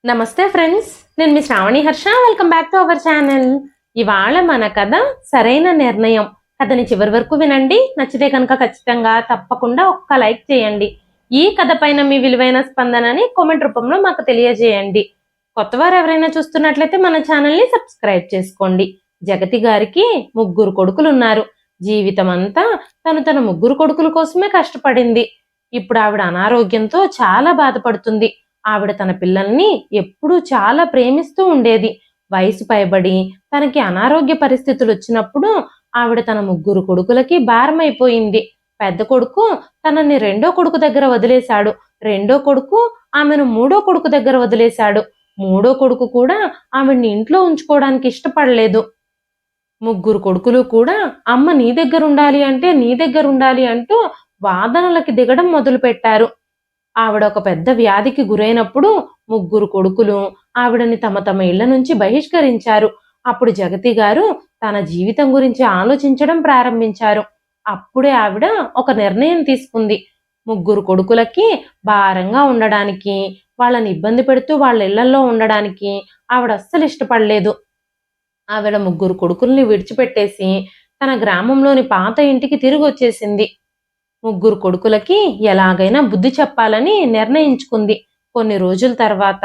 నమస్తే ఫ్రెండ్స్, నేను మీ Shravani Harsha. Welcome back to our channel. ఇవాళ మన కథ సరైన నిర్ణయం. కథని చివరి వరకు వినండి. నచ్చితే కనుక ఖచ్చితంగా తప్పకుండా ఒక్క లైక్ చేయండి. ఈ కథ పైన మీ విలువైన స్పందనని కామెంట్ రూపంలో మాకు తెలియజేయండి. కొత్తవారు ఎవరైనా చూస్తున్నట్లయితే మన ఛానల్ని సబ్స్క్రైబ్ చేసుకోండి. జగతి గారికి 3 కొడుకులు ఉన్నారు. జీవితం అంతా తన 3 కొడుకుల కోసమే కష్టపడింది. ఇప్పుడు ఆవిడ అనారోగ్యంతో చాలా బాధపడుతుంది. ఆవిడ తన పిల్లల్ని ఎప్పుడూ చాలా ప్రేమిస్తూ ఉండేది. వయసు పైబడి తనకి అనారోగ్య పరిస్థితులు వచ్చినప్పుడు ఆవిడ తన 3 కొడుకులకి భారమైపోయింది. పెద్ద కొడుకు తనని రెండో కొడుకు దగ్గర వదిలేశాడు. రెండో కొడుకు ఆమెను మూడో కొడుకు దగ్గర వదిలేశాడు. మూడో కొడుకు కూడా ఆవిడ్ని ఇంట్లో ఉంచుకోవడానికి ఇష్టపడలేదు. 3 కొడుకులు కూడా అమ్మ నీ దగ్గర ఉండాలి అంటూ వాదనలకి దిగడం మొదలుపెట్టారు. ఆవిడ ఒక పెద్ద వ్యాధికి గురైనప్పుడు 3 కొడుకులు ఆవిడని తమ ఇళ్ల నుంచి బహిష్కరించారు. అప్పుడు జగతి గారు తన జీవితం గురించి ఆలోచించడం ప్రారంభించారు. అప్పుడే ఆవిడ ఒక నిర్ణయం తీసుకుంది. 3 కొడుకులకి భారంగా ఉండడానికి, వాళ్ళని ఇబ్బంది పెడుతూ వాళ్ళ ఇళ్లల్లో ఉండడానికి ఆవిడ అస్సలు ఇష్టపడలేదు. ఆవిడ 3 కొడుకుల్ని విడిచిపెట్టేసి తన గ్రామంలోని పాత ఇంటికి తిరిగి వచ్చేసింది. 3 కొడుకులకి ఎలాగైనా బుద్ధి చెప్పాలని నిర్ణయించుకుంది. కొన్ని రోజుల తర్వాత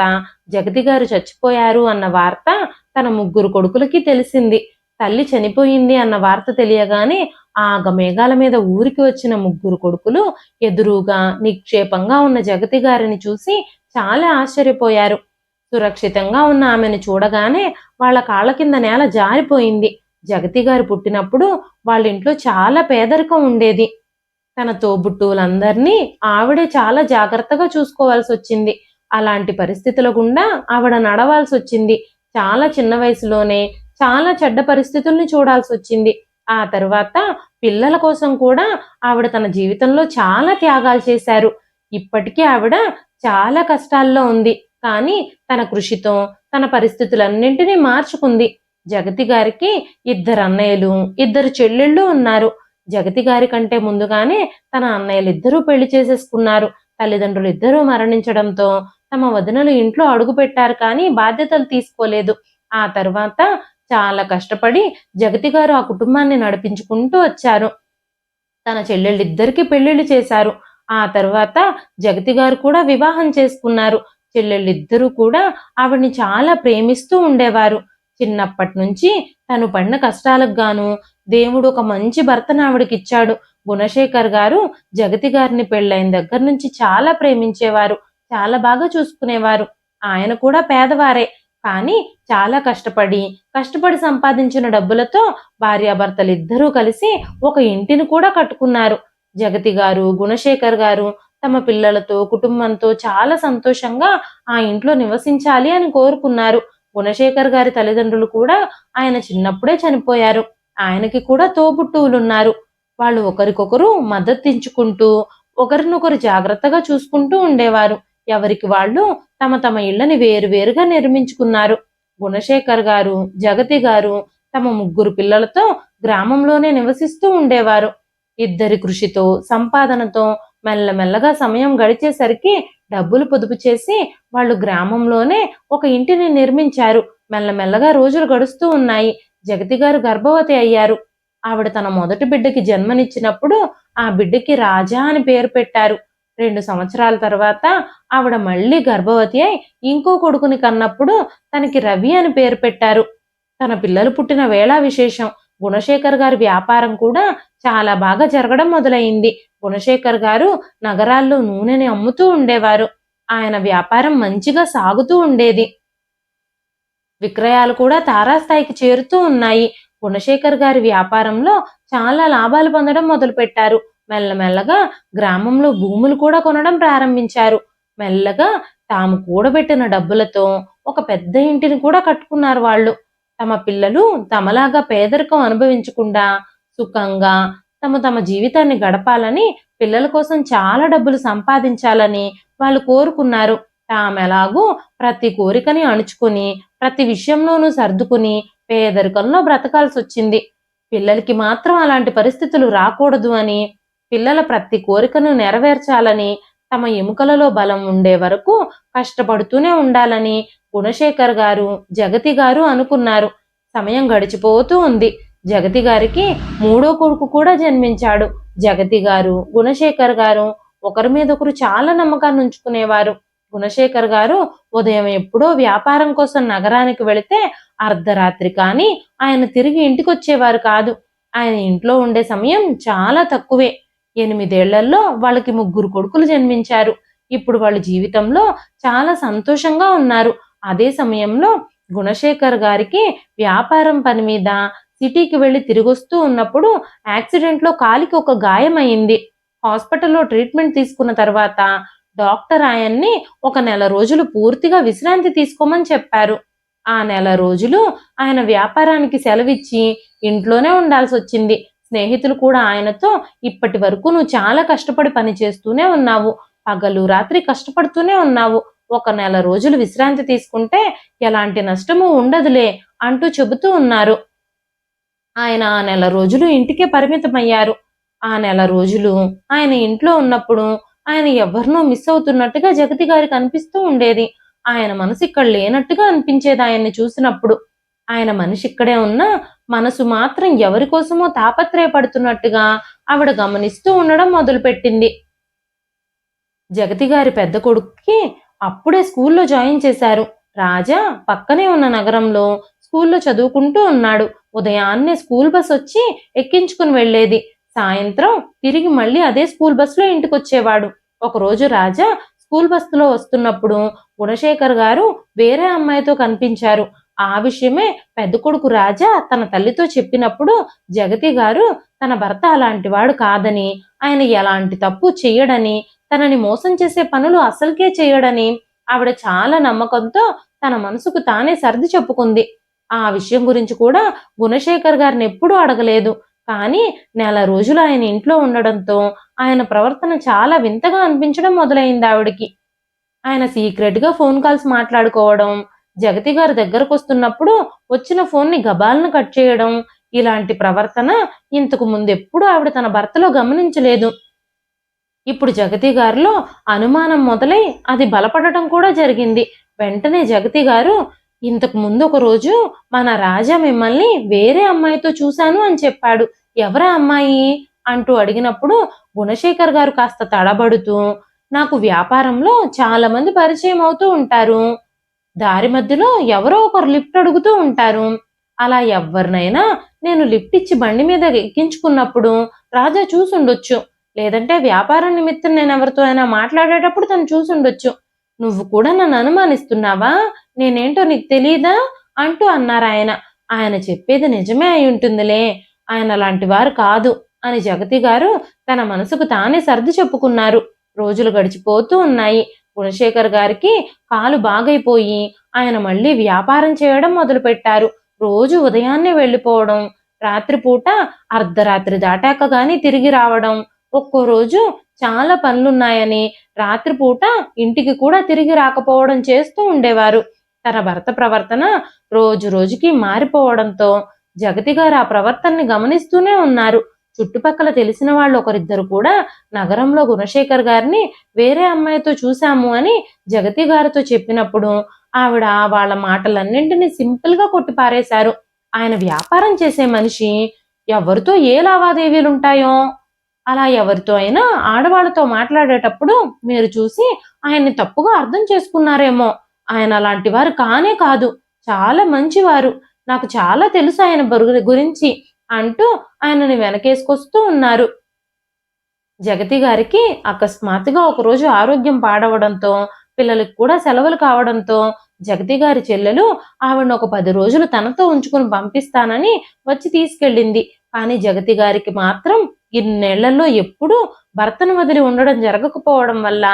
జగతి గారు చచ్చిపోయారు అన్న వార్త తన 3 కొడుకులకి తెలిసింది. తల్లి చనిపోయింది అన్న వార్త తెలియగానే ఆగమేఘాల మీద ఊరికి వచ్చిన 3 కొడుకులు ఎదురుగా నిక్షేపంగా ఉన్న జగతి గారిని చూసి చాలా ఆశ్చర్యపోయారు. సురక్షితంగా ఉన్న ఆమెను చూడగానే వాళ్ళ కాళ్ళ కింద నేల జారిపోయింది. జగతి గారు పుట్టినప్పుడు వాళ్ళ ఇంట్లో చాలా పేదరికం ఉండేది. తన తోబుట్టువులందరినీ ఆవిడే చాలా జాగ్రత్తగా చూసుకోవాల్సి వచ్చింది. అలాంటి పరిస్థితుల గుండా ఆవిడ నడవాల్సి వచ్చింది. చాలా చిన్న వయసులోనే చాలా చెడ్డ పరిస్థితుల్ని చూడాల్సి వచ్చింది. ఆ తర్వాత పిల్లల కోసం కూడా ఆవిడ తన జీవితంలో చాలా త్యాగాలు చేశారు. ఇప్పటికీ ఆవిడ చాలా కష్టాల్లో ఉంది. కానీ తన కృషితో తన పరిస్థితులన్నింటినీ మార్చుకుంది. జగతి గారికి 2 అన్నయ్యలు 2 చెల్లెళ్ళు ఉన్నారు. జగతి గారి కంటే ముందుగానే తన అన్నయ్యలిద్దరూ పెళ్లి చేసేసుకున్నారు. తల్లిదండ్రులు ఇద్దరూ మరణించడంతో తమ వదినలు ఇంట్లో అడుగు పెట్టారు, కానీ బాధ్యతలు తీసుకోలేదు. ఆ తర్వాత చాలా కష్టపడి జగతి గారు ఆ కుటుంబాన్ని నడిపించుకుంటూ వచ్చారు. తన చెల్లెళ్ళిద్దరికీ పెళ్లిళ్ళు చేశారు. ఆ తర్వాత జగతి గారు కూడా వివాహం చేసుకున్నారు. చెల్లెళ్ళిద్దరూ కూడా ఆవిడ్ని చాలా ప్రేమిస్తూ ఉండేవారు. చిన్నప్పటి నుంచి తను పడిన కష్టాలకు గాను దేవుడు ఒక మంచి భర్తను ఆవిడకిచ్చాడు. గుణశేఖర్ గారు జగతి గారిని పెళ్ళైన దగ్గర నుంచి చాలా ప్రేమించేవారు, చాలా బాగా చూసుకునేవారు. ఆయన కూడా పేదవారే, కానీ చాలా కష్టపడి సంపాదించిన డబ్బులతో భార్యాభర్తలిద్దరూ కలిసి ఒక ఇంటిని కూడా కట్టుకున్నారు. జగతి గారు గుణశేఖర్ గారు తమ పిల్లలతో కుటుంబంతో చాలా సంతోషంగా ఆ ఇంట్లో నివసించాలి అని కోరుకున్నారు. గుణశేఖర్ గారి తల్లిదండ్రులు కూడా ఆయన చిన్నప్పుడే చనిపోయారు. ఆయనకి కూడా తోబుట్టువులున్నారు. వాళ్ళు ఒకరికొకరు మద్దతించుకుంటూ ఒకరినొకరు జాగ్రత్తగా చూసుకుంటూ ఉండేవారు. ఎవరికి వాళ్ళు తమ ఇళ్లని వేరువేరుగా నిర్మించుకున్నారు. గుణశేఖర్ గారు జగతి గారు తమ 3 పిల్లలతో గ్రామంలోనే నివసిస్తూ ఉండేవారు. ఇద్దరి కృషితో సంపాదనతో మెల్లమెల్లగా సమయం గడిచేసరికి డబ్బులు పొదుపు చేసి వాళ్ళు గ్రామంలోనే ఒక ఇంటిని నిర్మించారు. మెల్లమెల్లగా రోజులు గడుస్తూ ఉన్నాయి. జగతి గారు గర్భవతి అయ్యారు. ఆవిడ తన మొదటి బిడ్డకి జన్మనిచ్చినప్పుడు ఆ బిడ్డకి రాజా అని పేరు పెట్టారు. 2 సంవత్సరాల తర్వాత ఆవిడ మళ్ళీ గర్భవతి అయి ఇంకో కొడుకుని కన్నప్పుడు తనకి రవి అని పేరు పెట్టారు. తన పిల్లలు పుట్టిన వేళ విశేషం. గుణశేఖర్ గారి వ్యాపారం కూడా చాలా బాగా జరగడం మొదలైంది. గుణశేఖర్ గారు నగరాల్లో నూనెని అమ్ముతూ ఉండేవారు. ఆయన వ్యాపారం మంచిగా సాగుతూ ఉండేది. విక్రయాలు కూడా తారాస్థాయికి చేరుతూ ఉన్నాయి. గుణశేఖర్ గారి వ్యాపారంలో చాలా లాభాలు పొందడం మొదలుపెట్టారు. మెల్లమెల్లగా గ్రామంలో భూములు కూడా కొనడం ప్రారంభించారు. మెల్లగా తాము కూడబెట్టిన డబ్బులతో ఒక పెద్ద ఇంటిని కూడా కట్టుకున్నారు వాళ్ళు. తమ పిల్లలు తమలాగా పేదరికం అనుభవించకుండా సుఖంగా తమ జీవితాన్ని గడపాలని, పిల్లల కోసం చాలా డబ్బులు సంపాదించాలని వాళ్ళు కోరుకున్నారు. తామెలాగూ ప్రతి కోరికని అణుచుకుని ప్రతి విషయంలోనూ సర్దుకుని పేదరికంలో బ్రతకాల్సి వచ్చింది. పిల్లలకి మాత్రం అలాంటి పరిస్థితులు రాకూడదు అని, పిల్లల ప్రతి కోరికను నెరవేర్చాలని తమ ఎముకలలో బలం ఉండే వరకు కష్టపడుతూనే ఉండాలని గుణశేఖర్ గారు జగతి గారు అనుకున్నారు. సమయం గడిచిపోతూ ఉంది. జగతి గారికి మూడో కొడుకు కూడా జన్మించాడు. జగతి గారు గుణశేఖర్ గారు ఒకరి మీద ఒకరు చాలా నమ్మకాన్ని ఉంచుకునేవారు. గుణశేఖర్ గారు ఉదయం ఎప్పుడో వ్యాపారం కోసం నగరానికి వెళితే అర్ధరాత్రి కానీ ఆయన తిరిగి ఇంటికి వచ్చేవారు కాదు. ఆయన ఇంట్లో ఉండే సమయం చాలా తక్కువే. 8 ఏళ్లలో వాళ్ళకి 3 కొడుకులు జన్మించారు. ఇప్పుడు వాళ్ళ జీవితంలో చాలా సంతోషంగా ఉన్నారు. అదే సమయంలో గుణశేఖర్ గారికి వ్యాపారం పని మీద సిటీకి వెళ్లి తిరిగొస్తూ ఉన్నప్పుడు యాక్సిడెంట్లో కాలికి ఒక గాయం అయింది. హాస్పిటల్లో ట్రీట్మెంట్ తీసుకున్న తర్వాత డాక్టర్ ఆయన్ని ఒక నెల రోజులు పూర్తిగా విశ్రాంతి తీసుకోమని చెప్పారు. ఆ నెల రోజులు ఆయన వ్యాపారానికి సెలవిచ్చి ఇంట్లోనే ఉండాల్సి వచ్చింది. స్నేహితులు కూడా ఆయనతో ఇప్పటి వరకు నువ్వు చాలా కష్టపడి పని చేస్తూనే ఉన్నావు, పగలు రాత్రి కష్టపడుతూనే ఉన్నావు, ఒక నెల రోజులు విశ్రాంతి తీసుకుంటే ఎలాంటి నష్టము ఉండదులే అంటూ చెబుతూ ఉన్నారు. ఆయన ఆ నెల రోజులు ఇంటికే పరిమితమయ్యారు. ఆ నెల రోజులు ఆయన ఇంట్లో ఉన్నప్పుడు ఆయన ఎవరినో మిస్ అవుతున్నట్టుగా జగతి గారికి అనిపిస్తూ ఉండేది. ఆయన మనసు ఇక్కడ లేనట్టుగా అనిపించేది ఆయన్ని చూసినప్పుడు. ఆయన మనిషి ఇక్కడే ఉన్నా మనసు మాత్రం ఎవరి కోసమో తాపత్రయపడుతున్నట్టుగా ఆవిడ గమనిస్తూ ఉండడం మొదలుపెట్టింది. జగతి గారి పెద్ద కొడుక్కి అప్పుడే స్కూల్లో జాయిన్ చేశారు. రాజా పక్కనే ఉన్న నగరంలో స్కూల్లో చదువుకుంటూ ఉన్నాడు. ఉదయాన్నే స్కూల్ బస్ వచ్చి ఎక్కించుకుని వెళ్లేది. సాయంత్రం తిరిగి మళ్ళీ అదే స్కూల్ బస్సులో ఇంటికొచ్చేవాడు. ఒకరోజు రాజా స్కూల్ బస్సులో వస్తున్నప్పుడు గుణశేఖర్ గారు వేరే అమ్మాయితో కనిపించారు. ఆ విషయమే పెద్ద కొడుకు రాజా తన తల్లితో చెప్పినప్పుడు జగతి గారు తన భర్త అలాంటివాడు కాదని, ఆయన ఎలాంటి తప్పు చెయ్యడని, తనని మోసం చేసే పనులు అసలుకే చెయ్యడని ఆవిడ చాలా నమ్మకంతో తన మనసుకు తానే సర్ది చెప్పుకుంది. ఆ విషయం గురించి కూడా గుణశేఖర్ గారిని ఎప్పుడూ అడగలేదు. కానీ నెల రోజులు ఆయన ఇంట్లో ఉండడంతో ఆయన ప్రవర్తన చాలా వింతగా అనిపించడం మొదలైంది ఆవిడికి. ఆయన సీక్రెట్గా ఫోన్ కాల్స్ మాట్లాడుకోవడం, జగతి గారి దగ్గరకు వస్తున్నప్పుడు వచ్చిన ఫోన్ని గబాలను కట్ చేయడం, ఇలాంటి ప్రవర్తన ఇంతకు ముందెప్పుడు ఆవిడ తన భర్తలో గమనించలేదు. ఇప్పుడు జగతి గారిలో అనుమానం మొదలై అది బలపడటం కూడా జరిగింది. వెంటనే జగతి గారు, ఇంతకు ముందు ఒక రోజు మన రాజా మిమ్మల్ని వేరే అమ్మాయితో చూశాను అని చెప్పాడు, ఎవరా అమ్మాయి అంటూ అడిగినప్పుడు గుణశేఖర్ గారు కాస్త తడబడుతూ, నాకు వ్యాపారంలో చాలా మంది పరిచయం అవుతూ ఉంటారు, దారి మధ్యలో ఎవరో ఒకరు లిఫ్ట్ అడుగుతూ ఉంటారు, అలా ఎవరినైనా నేను లిఫ్ట్ ఇచ్చి బండి మీద ఎక్కించుకున్నప్పుడు రాజా చూసుండొచ్చు, లేదంటే వ్యాపారం నిమిత్తం నేను ఎవరితో అయినా మాట్లాడేటప్పుడు తను చూసుండొచ్చు, నువ్వు కూడా నన్ను అనుమానిస్తున్నావా, నేనేంటో నీకు తెలీదా అంటూ అన్నారు ఆయన. ఆయన చెప్పేది నిజమే అయి ఉంటుందిలే, ఆయన అలాంటి వారు కాదు అని జగతి గారు తన మనసుకు తానే సర్ది చెప్పుకున్నారు. రోజులు గడిచిపోతూ ఉన్నాయి. గుణశేఖర్ గారికి కాలు బాగైపోయి ఆయన మళ్ళీ వ్యాపారం చేయడం మొదలుపెట్టారు. రోజు ఉదయాన్నే వెళ్ళిపోవడం, రాత్రిపూట అర్ధరాత్రి దాటాక గాని తిరిగి రావడం, ఒక్కో రోజు చాలా పనులున్నాయని రాత్రిపూట ఇంటికి కూడా తిరిగి రాకపోవడం చేస్తూ ఉండేవారు. తన భర్త ప్రవర్తన రోజు రోజుకి మారిపోవడంతో జగతి గారు ఆ ప్రవర్తనని గమనిస్తూనే ఉన్నారు. చుట్టుపక్కల తెలిసిన వాళ్ళు ఒకరిద్దరు కూడా నగరంలో గుణశేఖర్ గారిని వేరే అమ్మాయితో చూశాము అని జగతి గారితో చెప్పినప్పుడు ఆవిడ వాళ్ళ మాటలన్నింటినీ సింపుల్ గా కొట్టిపారేశారు. ఆయన వ్యాపారం చేసే మనిషి, ఎవరితో ఏ లావాదేవీలుంటాయో అలా ఎవరితో అయినా ఆడవాళ్లతో మాట్లాడేటప్పుడు మీరు చూసి ఆయన్ని తప్పుగా అర్థం చేసుకున్నారేమో, ఆయన అలాంటి వారు కానే కాదు, చాలా మంచివారు, నాకు చాలా తెలుసు ఆయన గురించి అంటూ ఆయనని వెనకేసుకొస్తూ ఉన్నారు. జగతి గారికి అకస్మాత్తుగా ఒకరోజు ఆరోగ్యం పాడవడంతో, పిల్లలకు కూడా సెలవులు కావడంతో జగతి గారి చెల్లెలు ఆవిడను ఒక 10 రోజులు తనతో ఉంచుకుని పంపిస్తానని వచ్చి తీసుకెళ్ళింది. కానీ జగతి గారికి మాత్రం ఇన్నేళ్లలో ఎప్పుడూ భర్తను వదిలి ఉండడం జరగకపోవడం వల్ల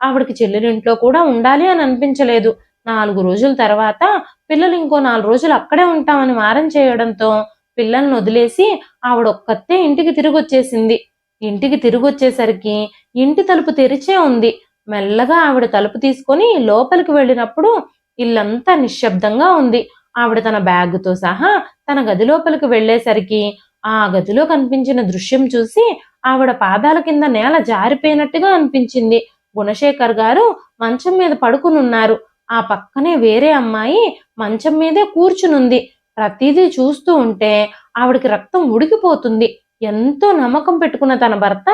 ఆవిడకి చెల్లెలింట్లో కూడా ఉండాలి అని అనిపించలేదు. 4 రోజుల తర్వాత పిల్లలు ఇంకో 4 రోజులు అక్కడే ఉంటామని మారం చేయడంతో పిల్లల్ని వదిలేసి ఆవిడ ఒక్కతే ఇంటికి తిరిగొచ్చేసింది. ఇంటికి తిరిగొచ్చేసరికి ఇంటి తలుపు తెరిచే ఉంది. మెల్లగా ఆవిడ తలుపు తీసుకొని లోపలికి వెళ్ళినప్పుడు ఇల్లంతా నిశ్శబ్దంగా ఉంది. ఆవిడ తన బ్యాగుతో సహా తన గది లోపలికి వెళ్లేసరికి ఆ గదిలో కనిపించిన దృశ్యం చూసి ఆవిడ పాదాల కింద నేల జారిపోయినట్టుగా అనిపించింది. గుణశేఖర్ గారు మంచం మీద పడుకునున్నారు. ఆ పక్కనే వేరే అమ్మాయి మంచం మీదే కూర్చునుంది. ప్రతిదీ చూస్తూ ఉంటే ఆవిడికి రక్తం ఉడికిపోతుంది. ఎంతో నమ్మకం పెట్టుకున్న తన భర్త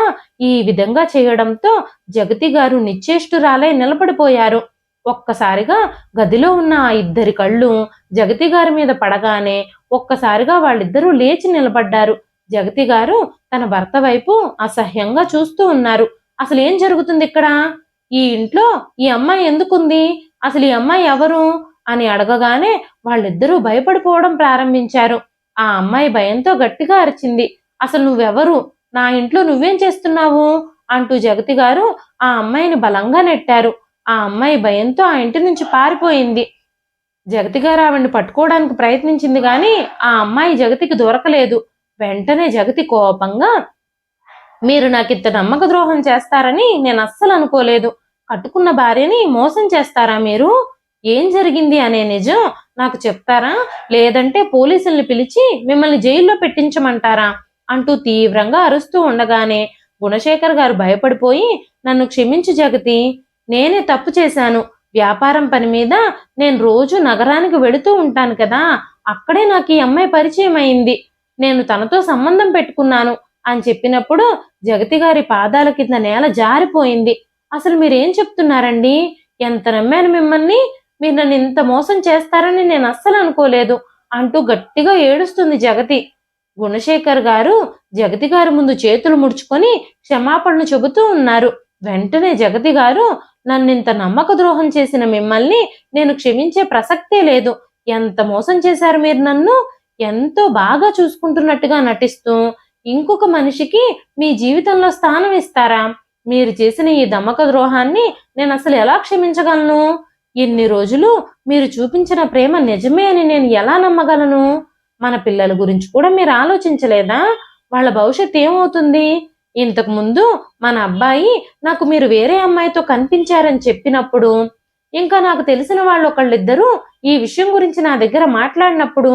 ఈ విధంగా చేయడంతో జగతి గారు నిశ్చేష్టురాలై నిలబడిపోయారు. ఒక్కసారిగా గదిలో ఉన్న ఆ ఇద్దరి కళ్ళు జగతి గారి మీద పడగానే ఒక్కసారిగా వాళ్ళిద్దరూ లేచి నిలబడ్డారు. జగతి గారు తన భర్త వైపు అసహ్యంగా చూస్తూ ఉన్నారు. అసలు ఏం జరుగుతుంది ఇక్కడ? ఈ ఇంట్లో ఈ అమ్మాయి ఎందుకుంది? అసలు ఈ అమ్మాయి ఎవరు అని అడగగానే వాళ్ళిద్దరూ భయపడిపోవడం ప్రారంభించారు. ఆ అమ్మాయి భయంతో గట్టిగా అరిచింది, అసలు నువ్వెవరు? నా ఇంట్లో నువ్వేం చేస్తున్నావు అంటూ జగతి గారు ఆ అమ్మాయిని బలంగా నెట్టారు. ఆ అమ్మాయి భయంతో ఆ ఇంటి నుంచి పారిపోయింది. జగతి గారు ఆవిడ్ని పట్టుకోవడానికి ప్రయత్నించింది గాని ఆ అమ్మాయి జగతికి దొరకలేదు. వెంటనే జగతి కోపంగా, మీరు నాకింత నమ్మక ద్రోహం చేస్తారని నేను అస్సలు అనుకోలేదు. కట్టుకున్న భార్యని మోసం చేస్తారా మీరు? ఏం జరిగింది అనే నిజం నాకు చెప్తారా? లేదంటే పోలీసుల్ని పిలిచి మిమ్మల్ని జైల్లో పెట్టించమంటారా అంటూ తీవ్రంగా అరుస్తూ ఉండగానే గుణశేఖర్ గారు భయపడిపోయి, నన్ను క్షమించు జగతి, నేనే తప్పు చేశాను. వ్యాపారం పని మీద నేను రోజు నగరానికి వెళుతూ ఉంటాను కదా, అక్కడే నాకు ఈ అమ్మాయి పరిచయం అయింది. నేను తనతో సంబంధం పెట్టుకున్నాను అని చెప్పినప్పుడు జగతి గారి పాదాల కింద నేల జారిపోయింది. అసలు మీరేం చెప్తున్నారండి? ఎంత నమ్మాను మిమ్మల్ని, మీరు నన్ను ఇంత మోసం చేస్తారని నేను అస్సలు అనుకోలేదు అంటూ గట్టిగా ఏడుస్తుంది జగతి. గుణశేఖర్ గారు జగతి గారి ముందు చేతులు ముడుచుకొని క్షమాపణలు చెబుతూ ఉన్నారు. వెంటనే జగతి గారు, నన్నింత నమ్మక ద్రోహం చేసిన మిమ్మల్ని నేను క్షమించే ప్రసక్తే లేదు. ఎంత మోసం చేశారు మీరు నన్ను. ఎంతో బాగా చూసుకుంటున్నట్టుగా నటిస్తూ ఇంకొక మనిషికి మీ జీవితంలో స్థానం ఇస్తారా? మీరు చేసిన ఈ నమ్మక ద్రోహాన్ని నేను అసలు ఎలా క్షమించగలను? ఇన్ని రోజులు మీరు చూపించిన ప్రేమ నిజమే అని నేను ఎలా నమ్మగలను? మన పిల్లల గురించి కూడా మీరు ఆలోచించలేదా? వాళ్ళ భవిష్యత్తు ఏమవుతుంది? ఇంతకు ముందు మన అబ్బాయి నాకు మీరు వేరే అమ్మాయితో కనిపించారని చెప్పినప్పుడు, ఇంకా నాకు తెలిసిన వాళ్ళు ఒకళ్ళిద్దరూ ఈ విషయం గురించి నా దగ్గర మాట్లాడినప్పుడు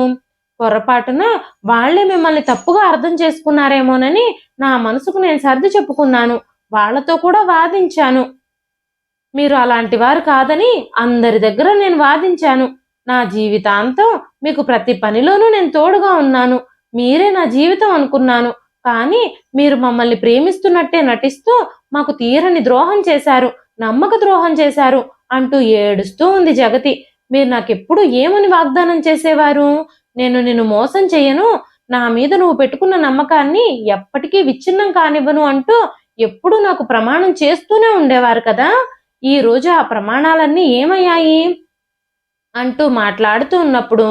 పొరపాటున వాళ్లే మిమ్మల్ని తప్పుగా అర్థం చేసుకున్నారేమోనని నా మనసుకు నేను సర్ది చెప్పుకున్నాను. వాళ్లతో కూడా వాదించాను. మీరు అలాంటి వారు కాదని అందరి దగ్గర నేను వాదించాను. నా జీవితాంతం మీకు ప్రతి పనిలోనూ నేను తోడుగా ఉన్నాను. మీరే నా జీవితం అనుకున్నాను. కానీ మీరు మమ్మల్ని ప్రేమిస్తున్నట్టే నటిస్తూ మాకు తీరని ద్రోహం చేశారు, నమ్మక ద్రోహం చేశారు అంటూ ఏడుస్తూ ఉంది జగతి. మీరు నాకెప్పుడు ఏమని వాగ్దానం చేసేవారు? నేను నిన్ను మోసం చెయ్యను, నా మీద నువ్వు పెట్టుకున్న నమ్మకాన్ని ఎప్పటికీ విచ్ఛిన్నం కానివ్వను అంటూ ఎప్పుడూ నాకు ప్రమాణం చేస్తూనే ఉండేవారు కదా. ఈ రోజు ఆ ప్రమాణాలన్నీ ఏమయ్యాయి అంటూ మాట్లాడుతూ ఉన్నప్పుడు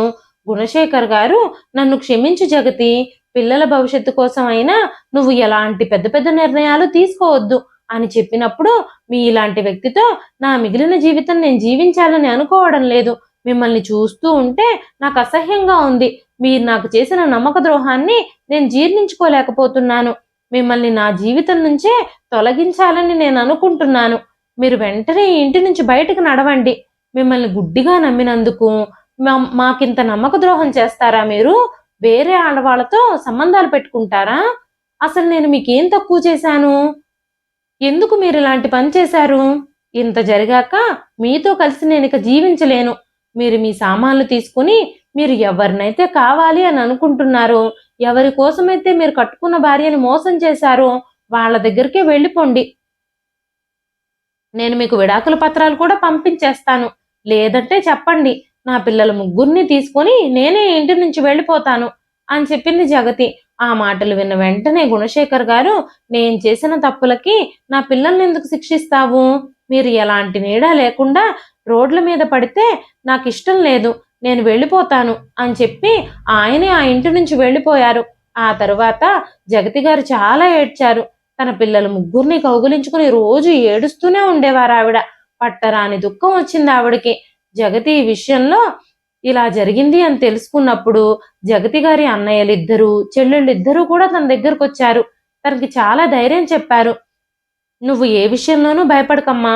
గుణశేఖర్ గారు, నన్ను క్షమించు జగతి, పిల్లల భవిష్యత్తు కోసం అయినా నువ్వు ఎలాంటి పెద్ద పెద్ద నిర్ణయాలు తీసుకోవద్దు అని చెప్పినప్పుడు, మీ ఇలాంటి వ్యక్తితో నా మిగిలిన జీవితం నేను జీవించాలని అనుకోవడం లేదు. మిమ్మల్ని చూస్తూ ఉంటే నాకు అసహ్యంగా ఉంది. మీరు నాకు చేసిన నమ్మక ద్రోహాన్ని నేను జీర్ణించుకోలేకపోతున్నాను. మిమ్మల్ని నా జీవితం నుంచే తొలగించాలని నేను అనుకుంటున్నాను. మీరు వెంటనే ఈ ఇంటి నుంచి బయటకు నడవండి. మిమ్మల్ని గుడ్డిగా నమ్మినందుకు మాకింత నమ్మక ద్రోహం చేస్తారా మీరు? వేరే ఆడవాళ్లతో సంబంధాలు పెట్టుకుంటారా? అసలు నేను మీకేం తక్కువ చేశాను? ఎందుకు మీరు ఇలాంటి పని చేశారు? ఇంత జరిగాక మీతో కలిసి నేను ఇక జీవించలేను. మీరు మీ సామాన్లు తీసుకుని మీరు ఎవరినైతే కావాలి అని అనుకుంటున్నారో, ఎవరి కోసమైతే మీరు కట్టుకున్న భార్యని మోసం చేశారో వాళ్ళ దగ్గరికే వెళ్ళిపోండి. నేను మీకు విడాకుల పత్రాలు కూడా పంపించేస్తాను. లేదంటే చెప్పండి, నా పిల్లల ముగ్గురిని తీసుకొని నేనే ఇంటి నుంచి వెళ్ళిపోతాను అని చెప్పింది జగతి. ఆ మాటలు విన్న వెంటనే గుణశేఖర్ గారు, నేను చేసిన తప్పులకి నా పిల్లల్ని ఎందుకు శిక్షిస్తావు? మీరు ఎలాంటి నీడ లేకుండా రోడ్ల మీద పడితే నాకు ఇష్టం లేదు, నేను వెళ్ళిపోతాను అని చెప్పి ఆయనే ఆ ఇంటి నుంచి వెళ్ళిపోయారు. ఆ తరువాత జగతి గారు చాలా ఏడ్చారు. తన పిల్లల ముగ్గురిని కౌగిలించుకుని రోజు ఏడుస్తూనే ఉండేవారు ఆవిడ. పట్టరాని దుఃఖం వచ్చింది ఆవిడకి. జగతి ఈ విషయంలో ఇలా జరిగింది అని తెలుసుకున్నప్పుడు జగతి గారి అన్నయ్యలిద్దరూ చెల్లెళ్ళిద్దరూ కూడా తన దగ్గరకు వచ్చారు. తనకి చాలా ధైర్యం చెప్పారు. నువ్వు ఏ విషయంలోనూ భయపడకమ్మా,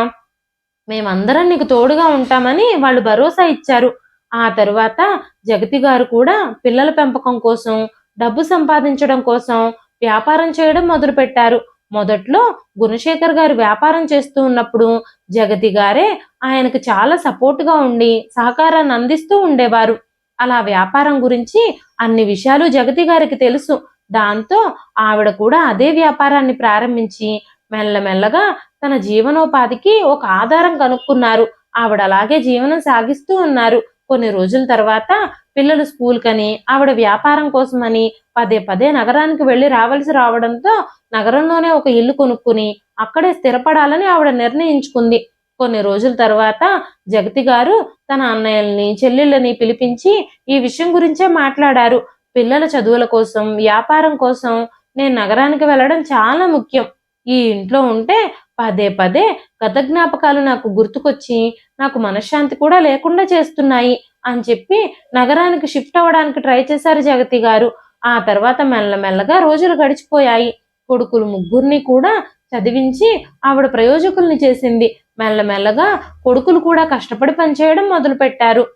మేమందరం నీకు తోడుగా ఉంటామని వాళ్ళు భరోసా ఇచ్చారు. ఆ తరువాత జగతి గారు కూడా పిల్లల పెంపకం కోసం, డబ్బు సంపాదించడం కోసం వ్యాపారం చేయడం మొదలుపెట్టారు. మొదట్లో గుణశేఖర్ గారు వ్యాపారం చేస్తూ ఉన్నప్పుడు జగతి గారే ఆయనకు చాలా సపోర్ట్గా ఉండి సహకారాన్ని అందిస్తూ ఉండేవారు. అలా వ్యాపారం గురించి అన్ని విషయాలు జగతి గారికి తెలుసు. దాంతో ఆవిడ కూడా అదే వ్యాపారాన్ని ప్రారంభించి మెల్లమెల్లగా తన జీవనోపాధికి ఒక ఆధారం కనుక్కున్నారు. ఆవిడ అలాగే జీవనం సాగిస్తూ ఉన్నారు. కొన్ని రోజుల తర్వాత పిల్లలు స్కూల్ కని ఆవిడ వ్యాపారం కోసమని పదే పదే నగరానికి వెళ్లి రావాల్సి రావడంతో నగరంలోనే ఒక ఇల్లు కొనుక్కుని అక్కడే స్థిరపడాలని ఆవిడ నిర్ణయించుకుంది. కొన్ని రోజుల తర్వాత జగతి గారు తన అన్నయ్యల్ని చెల్లెళ్ళని పిలిపించి ఈ విషయం గురించే మాట్లాడారు. పిల్లల చదువుల కోసం వ్యాపారం కోసం నేను నగరానికి వెళ్ళడం చాలా ముఖ్యం. ఈ ఇంట్లో ఉంటే పదే పదే గత జ్ఞాపకాలు నాకు గుర్తుకొచ్చి నాకు మనశ్శాంతి కూడా లేకుండా చేస్తున్నాయి అని చెప్పి నగరానికి షిఫ్ట్ అవ్వడానికి ట్రై చేశారు జగతి గారు. ఆ తర్వాత మెల్లమెల్లగా రోజులు గడిచిపోయాయి. కొడుకులు ముగ్గురిని కూడా చదివించి ఆవిడ ప్రయోజకుల్ని చేసింది. మెల్లమెల్లగా కొడుకులు కూడా కష్టపడి పనిచేయడం మొదలుపెట్టారు.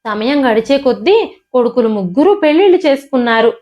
సమయం గడిచే కొద్దీ కొడుకులు ముగ్గురు పెళ్లిళ్ళు చేసుకున్నారు.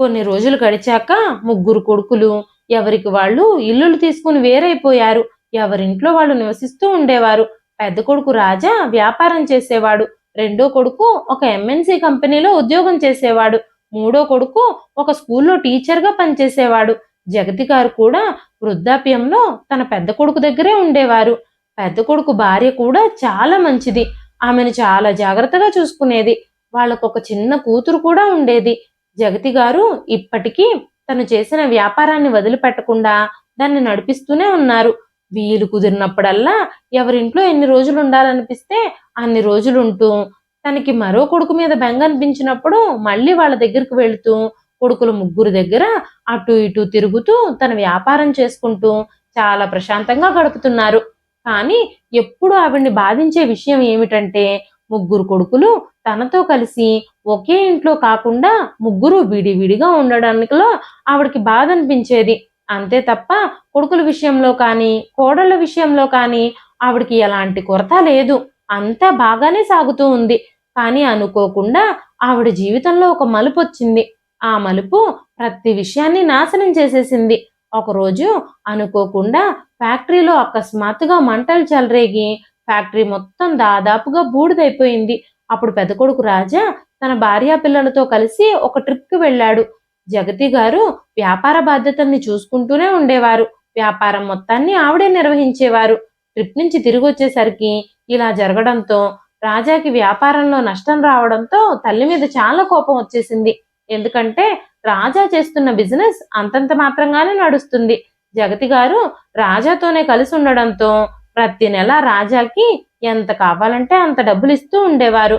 కొన్ని రోజులు గడిచాక ముగ్గురు కొడుకులు ఎవరికి వాళ్ళు ఇల్లులు తీసుకుని వేరైపోయారు. ఎవరింట్లో వాళ్ళు నివసిస్తూ ఉండేవారు. పెద్ద కొడుకు రాజా వ్యాపారం చేసేవాడు. రెండో కొడుకు ఒక ఎంఎన్సి కంపెనీలో ఉద్యోగం చేసేవాడు. మూడో కొడుకు ఒక స్కూల్లో టీచర్గా పనిచేసేవాడు. జగతి గారు కూడా వృద్ధాప్యంలో తన పెద్ద కొడుకు దగ్గరే ఉండేవారు. పెద్ద కొడుకు భార్య కూడా చాలా మంచిది. ఆమెను చాలా జాగ్రత్తగా చూసుకునేది. వాళ్ళకు ఒక చిన్న కూతురు కూడా ఉండేది. జగతి గారు ఇప్పటికీ తను చేసిన వ్యాపారాన్ని వదిలిపెట్టకుండా దాన్ని నడిపిస్తూనే ఉన్నారు. వీలు కుదిరినప్పుడల్లా ఎవరింట్లో ఎన్ని రోజులు ఉండాలనిపిస్తే అన్ని రోజులుంటూ, తనకి మరో కొడుకు మీద బెంగ అనిపించినప్పుడు మళ్ళీ వాళ్ళ దగ్గరికి వెళుతూ, కొడుకులు ముగ్గురు దగ్గర అటు ఇటు తిరుగుతూ తన వ్యాపారం చేసుకుంటూ చాలా ప్రశాంతంగా గడుపుతున్నారు. కానీ ఎప్పుడు ఆవిడ్ని బాధించే విషయం ఏమిటంటే, ముగ్గురు కొడుకులు తనతో కలిసి ఒకే ఇంట్లో కాకుండా ముగ్గురు విడివిడిగా ఉండడానికిలో ఆవిడకి బాధ అనిపించేది. అంతే తప్ప కొడుకుల విషయంలో కానీ కోడళ్ళ విషయంలో కానీ ఆవిడకి ఎలాంటి కొరత లేదు. అంతా బాగానే సాగుతూ ఉంది. కానీ అనుకోకుండా ఆవిడ జీవితంలో ఒక మలుపు వచ్చింది. ఆ మలుపు ప్రతి విషయాన్ని నాశనం చేసేసింది. ఒకరోజు అనుకోకుండా ఫ్యాక్టరీలో అకస్మాత్తుగా మంటలు చెలరేగి ఫ్యాక్టరీ మొత్తం దాదాపుగా బూడిదైపోయింది. అప్పుడు పెద్ద కొడుకు రాజా తన భార్యా పిల్లలతో కలిసి ఒక ట్రిప్కి వెళ్ళాడు. జగతి గారు వ్యాపార బాధ్యతల్ని చూసుకుంటూనే ఉండేవారు. వ్యాపారం మొత్తాన్ని ఆవిడే నిర్వహించేవారు. ట్రిప్ నుంచి తిరిగి వచ్చేసరికి ఇలా జరగడంతో రాజాకి వ్యాపారంలో నష్టం రావడంతో తల్లి మీద చాలా కోపం వచ్చేసింది. ఎందుకంటే రాజా చేస్తున్న బిజినెస్ అంతంత మాత్రంగానే నడుస్తుంది. జగతి గారు రాజాతోనే కలిసి ఉండడంతో ప్రతి నెల రాజాకి ఎంత కావాలంటే అంత డబ్బులు ఇస్తూ ఉండేవారు.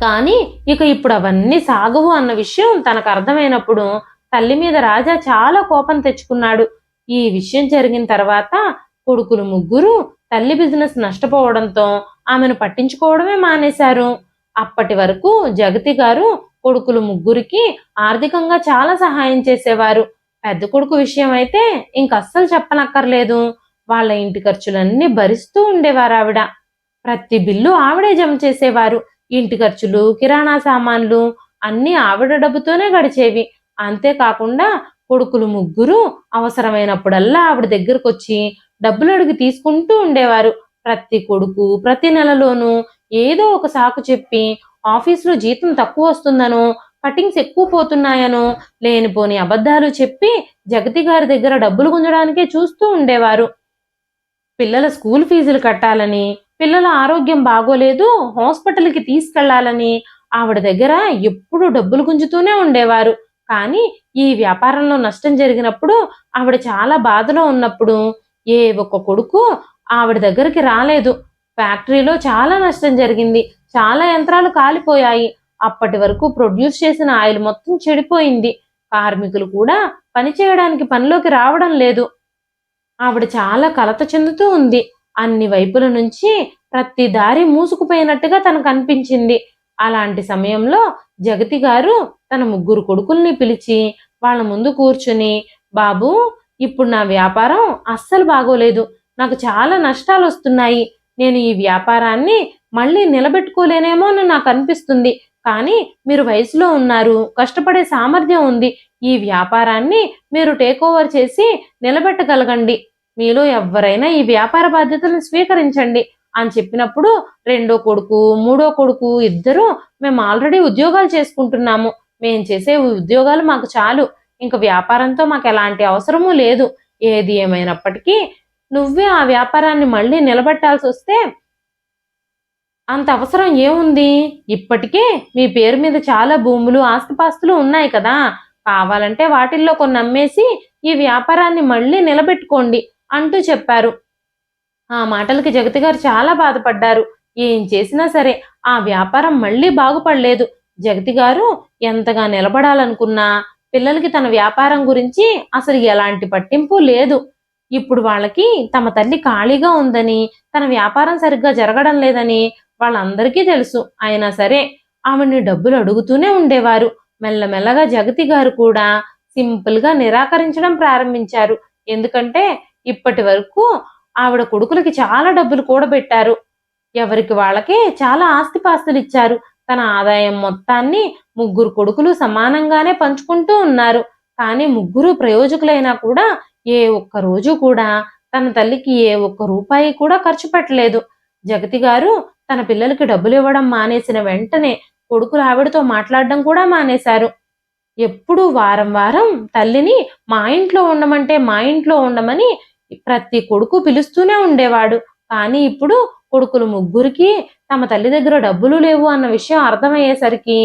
కానీ ఇక ఇప్పుడు అవన్నీ సాగవు అన్న విషయం తనకు అర్థమైనప్పుడు తల్లి మీద రాజా చాలా కోపం తెచ్చుకున్నాడు. ఈ విషయం జరిగిన తర్వాత కొడుకులు ముగ్గురు తల్లి బిజినెస్ నష్టపోవడంతో ఆమెను పట్టించుకోవడమే మానేశారు. అప్పటి వరకు జగతి గారు కొడుకులు ముగ్గురికి ఆర్థికంగా చాలా సహాయం చేసేవారు. పెద్ద కొడుకు విషయం అయితే ఇంకస్సలు చెప్పనక్కర్లేదు. వాళ్ళ ఇంటి ఖర్చులన్నీ భరిస్తూ ఉండేవారు ఆవిడ. ప్రతి బిల్లు ఆవిడే జమ చేసేవారు. ఇంటి ఖర్చులు, కిరాణా సామాన్లు అన్నీ ఆవిడ డబ్బుతోనే గడిచేవి. అంతేకాకుండా కొడుకులు ముగ్గురు అవసరమైనప్పుడల్లా ఆవిడ దగ్గరకు వచ్చి డబ్బులు అడిగి తీసుకుంటూ ఉండేవారు. ప్రతి కొడుకు ప్రతి నెలలోనూ ఏదో ఒక సాకు చెప్పి ఆఫీసులో జీతం తక్కువ వస్తుందనో, కటింగ్స్ ఎక్కువ పోతున్నాయనో లేనిపోని అబద్ధాలు చెప్పి జగతి గారి దగ్గర డబ్బులు గుంజడానికే చూస్తూ ఉండేవారు. పిల్లల స్కూల్ ఫీజులు కట్టాలని, పిల్లల ఆరోగ్యం బాగోలేదు హాస్పిటల్కి తీసుకెళ్లాలని ఆవిడ దగ్గర ఎప్పుడూ డబ్బులు గుంజుతూనే ఉండేవారు. కానీ ఈ వ్యాపారంలో నష్టం జరిగినప్పుడు ఆవిడ చాలా బాధలో ఉన్నప్పుడు ఏ ఒక్క కొడుకు ఆవిడ దగ్గరికి రాలేదు. ఫ్యాక్టరీలో చాలా నష్టం జరిగింది. చాలా యంత్రాలు కాలిపోయాయి. అప్పటి వరకు ప్రొడ్యూస్ చేసిన ఆయిల్ మొత్తం చెడిపోయింది. కార్మికులు కూడా పని చేయడానికి పనిలోకి రావడం లేదు. ఆవిడ చాలా కలత చెందుతూ ఉంది. అన్ని వైపుల నుంచి ప్రతి దారి మూసుకుపోయినట్టుగా తనకు అనిపించింది. అలాంటి సమయంలో జగతి గారు తన ముగ్గురు కొడుకుల్ని పిలిచి వాళ్ళ ముందు కూర్చుని, బాబు, ఇప్పుడు నా వ్యాపారం అస్సలు బాగోలేదు. నాకు చాలా నష్టాలు వస్తున్నాయి. నేను ఈ వ్యాపారాన్ని మళ్ళీ నిలబెట్టుకోలేనేమో అని నాకు అనిపిస్తుంది. కానీ మీరు వయసులో ఉన్నారు, కష్టపడే సామర్థ్యం ఉంది. ఈ వ్యాపారాన్ని మీరు టేక్ ఓవర్ చేసి నిలబెట్టగలగండి. మీలో ఎవ్వరైనా ఈ వ్యాపార బాధ్యతలను స్వీకరించండి అని చెప్పినప్పుడు రెండో కొడుకు, మూడో కొడుకు ఇద్దరు మేము ఆల్రెడీ ఉద్యోగాలు చేసుకుంటున్నాము. మేం చేసే ఉద్యోగాలు మాకు చాలు. ఇంక వ్యాపారంతో మాకు ఎలాంటి అవసరమూ లేదు. ఏది ఏమైనప్పటికీ నువ్వే ఆ వ్యాపారాన్ని మళ్ళీ నిలబెట్టాల్సి వస్తే అంత అవసరం ఏముంది? ఇప్పటికే మీ పేరు మీద చాలా భూములు, ఆస్తిపాస్తులు ఉన్నాయి కదా! కావాలంటే వాటిల్లో కొన్ని అమ్మేసి ఈ వ్యాపారాన్ని మళ్ళీ నిలబెట్టుకోండి అంటూ చెప్పారు. ఆ మాటలకి జగతి గారు చాలా బాధపడ్డారు. ఏం చేసినా సరే ఆ వ్యాపారం మళ్ళీ బాగుపడలేదు. జగతి గారు ఎంతగా నిలబడాలనుకున్నా పిల్లలకి తన వ్యాపారం గురించి అసలు ఎలాంటి పట్టింపు లేదు. ఇప్పుడు వాళ్ళకి తమ తల్లి ఖాళీగా ఉందని, తన వ్యాపారం సరిగ్గా జరగడం లేదని వాళ్ళందరికీ తెలుసు. అయినా సరే ఆవిడ్ని డబ్బులు అడుగుతూనే ఉండేవారు. మెల్లమెల్లగా జగతి గారు కూడా సింపుల్గా నిరాకరించడం ప్రారంభించారు. ఎందుకంటే ఇప్పటి వరకు ఆవిడ కొడుకులకి చాలా డబ్బులు కూడబెట్టారు. ఎవరికి వాళ్ళకే చాలా ఆస్తిపాస్తులు ఇచ్చారు. తన ఆదాయం మొత్తాన్ని ముగ్గురు కొడుకులు సమానంగానే పంచుకుంటూ ఉన్నారు. కానీ ముగ్గురు ప్రయోజకులైనా కూడా ఏ ఒక్క రోజు కూడా తన తల్లికి ఏ ఒక్క రూపాయి కూడా ఖర్చు పెట్టలేదు. జగతి గారు తన పిల్లలకి డబ్బులు ఇవ్వడం మానేసిన వెంటనే కొడుకులు ఆవిడతో మాట్లాడడం కూడా మానేశారు. ఎప్పుడూ వారం వారం తల్లిని మా ఇంట్లో ఉండమంటే మా ఇంట్లో ఉండమని ప్రతి కొడుకు పిలుస్తూనే ఉండేవాడు. కానీ ఇప్పుడు కొడుకులు ముగ్గురికి తమ తల్లి దగ్గర డబ్బులు లేవు అన్న విషయం అర్థమయ్యేసరికి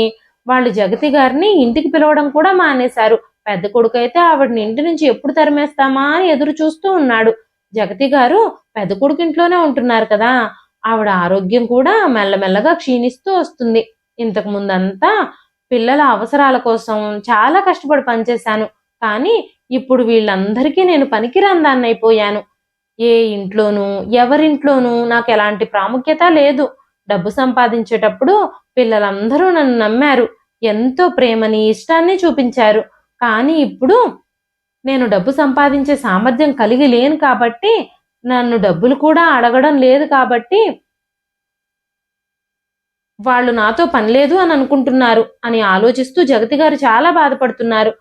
వాళ్ళు జగతి గారిని ఇంటికి పిలవడం కూడా మానేశారు. పెద్ద కొడుకు అయితే ఆవిడని ఇంటి నుంచి ఎప్పుడు తరిమేస్తామా అని ఎదురు చూస్తూ ఉన్నాడు. జగతి గారు పెద్ద కొడుకు ఇంట్లోనే ఉంటున్నారు కదా, ఆవిడ ఆరోగ్యం కూడా మెల్లమెల్లగా క్షీణిస్తూ వస్తుంది. ఇంతకు ముందంతా పిల్లల అవసరాల కోసం చాలా కష్టపడి పనిచేశాను. కానీ ఇప్పుడు వీళ్ళందరికీ నేను పనికిరాని అయిపోయాను. ఏ ఇంట్లోనూ ఎవరింట్లోనూ నాకు ఎలాంటి ప్రాముఖ్యత లేదు. డబ్బు సంపాదించేటప్పుడు పిల్లలందరూ నన్ను నమ్మారు. ఎంతో ప్రేమని, ఇష్టాన్ని చూపించారు. కానీ ఇప్పుడు నేను డబ్బు సంపాదించే సామర్థ్యం కలిగి లేను కాబట్టి, నన్ను డబ్బులు కూడా అడగడం లేదు కాబట్టి వాళ్ళు నాతో పనిలేదు అని అనుకుంటున్నారు అని ఆలోచిస్తూ జగతి గారు చాలా బాధపడుతున్నారు.